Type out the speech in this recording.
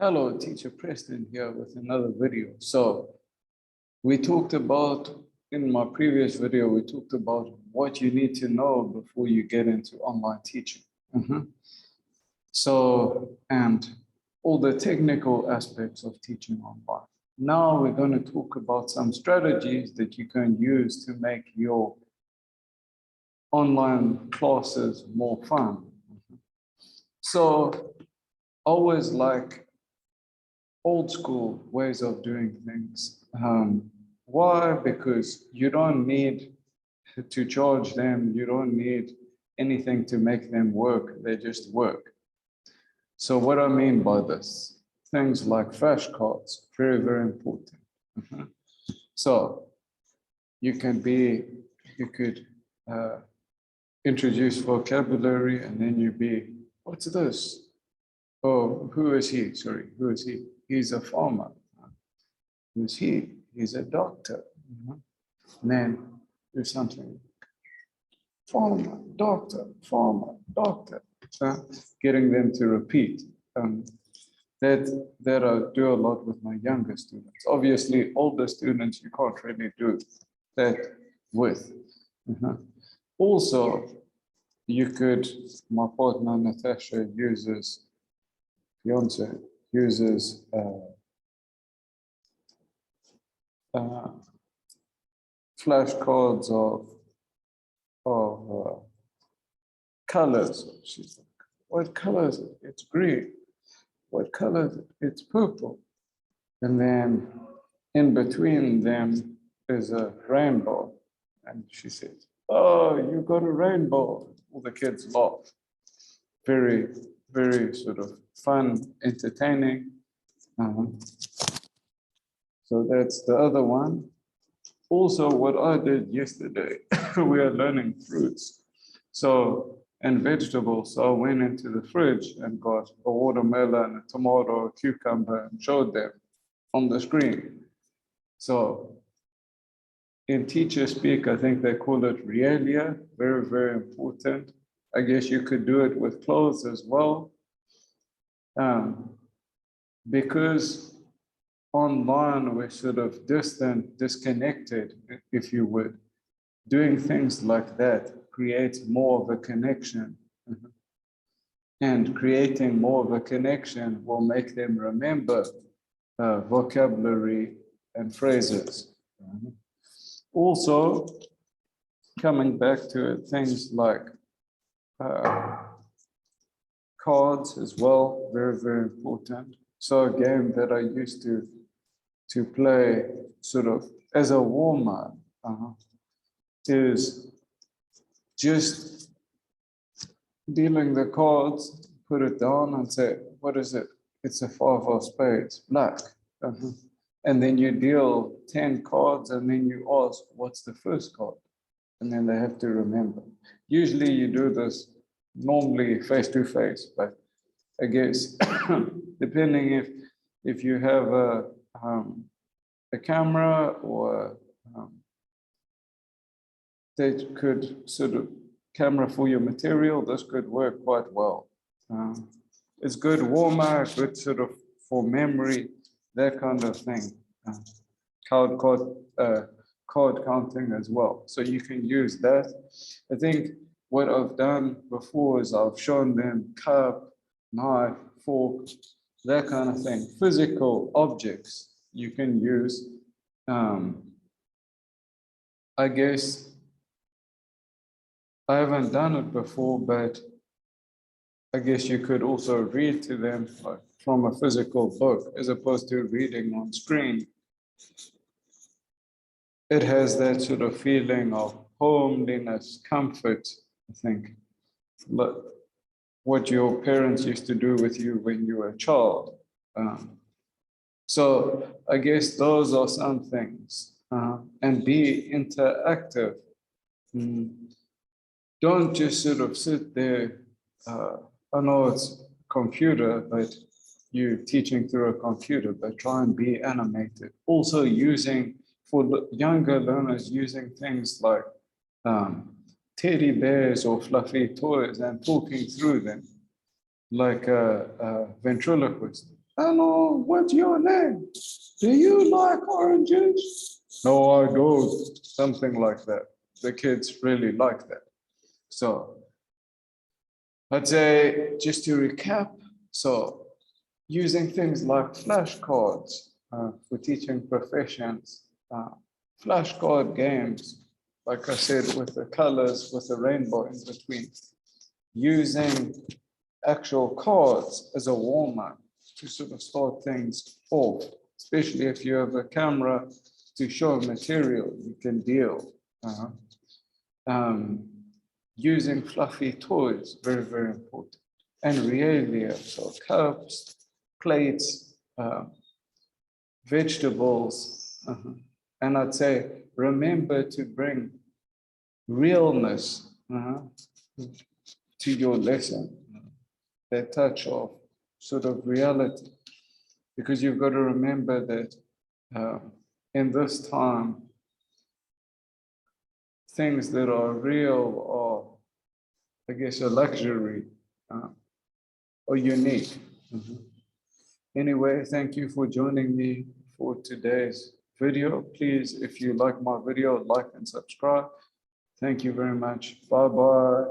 Hello, Teacher Preston here with another video. So we talked about, in my previous video, we talked about what you need to know before you get into online teaching. And all the technical aspects of teaching online. Now we're going to talk about some strategies that you can use to make your online classes more fun. So always like old school ways of doing things. Why? Because you don't need to charge them. You don't need anything to make them work. They just work. So what I mean by this, things like flashcards, very, very important. So you could introduce vocabulary and then you'd be, what's this? Oh, who is he? Sorry, who is he? He's a farmer. Who's he? He's a doctor. And then do something. Farmer, doctor, getting them to repeat. That I do a lot with my younger students. Obviously, older students, you can't really do that with. Also, you could, my partner Natasha fiance uses flashcards of colors. She's like, what color is it? It's green. What color is it? It's purple. And then in between them is a rainbow. And she says, oh, you got a rainbow. All the kids laugh. Very, very sort of fun, entertaining. So that's the other one. Also, what I did yesterday, we are learning fruits. So, and vegetables. So I went into the fridge and got a watermelon, a tomato, a cucumber, and showed them on the screen. So in teacher speak, I think they call it realia, very, very important. I guess you could do it with clothes as well. Because online we're sort of distant, disconnected, if you would. Doing things like that creates more of a connection. And creating more of a connection will make them remember vocabulary and phrases. Also, coming back to it, things like cards as well, very, very important. So a game that I used to play sort of as a warm-up is just dealing the cards, put it down and say, what is it? It's a 5 of spades, black. And then you deal 10 cards and then you ask, what's the first card? And then they have to remember. Usually you do this normally face to face, but I guess depending if you have a camera or that could sort of camera for your material, this could work quite well. It's good warm-up, good sort of for memory, that kind of thing. Card counting as well. So you can use that. I think what I've done before is I've shown them cup, knife, fork, that kind of thing. Physical objects you can use. I guess I haven't done it before, but I guess you could also read to them from a physical book as opposed to reading on screen. It has that sort of feeling of homeliness, comfort, I think. What your parents used to do with you when you were a child. So I guess those are some things. And be interactive. Don't just sort of sit there. I know it's computer, but you're teaching through a computer, but try and be animated. Also using, for younger learners, using things like teddy bears or fluffy toys and talking through them like a ventriloquist. Hello, what's your name? Do you like oranges? No, I don't. Something like that. The kids really like that. So I'd say, just to recap, so using things like flashcards for teaching professions, flashcard games, like I said, with the colors, with the rainbow in between, using actual cards as a warm-up to sort of start things off, especially if you have a camera to show material you can deal. Using fluffy toys, very, very important. And realia, so cups, plates, vegetables. And I'd say, remember to bring realness to your lesson, that touch of sort of reality, because you've got to remember that in this time, things that are real are, I guess, a luxury or unique. Anyway, thank you for joining me for today's video. Please, if you like my video, like and subscribe. Thank you very much. Bye-bye.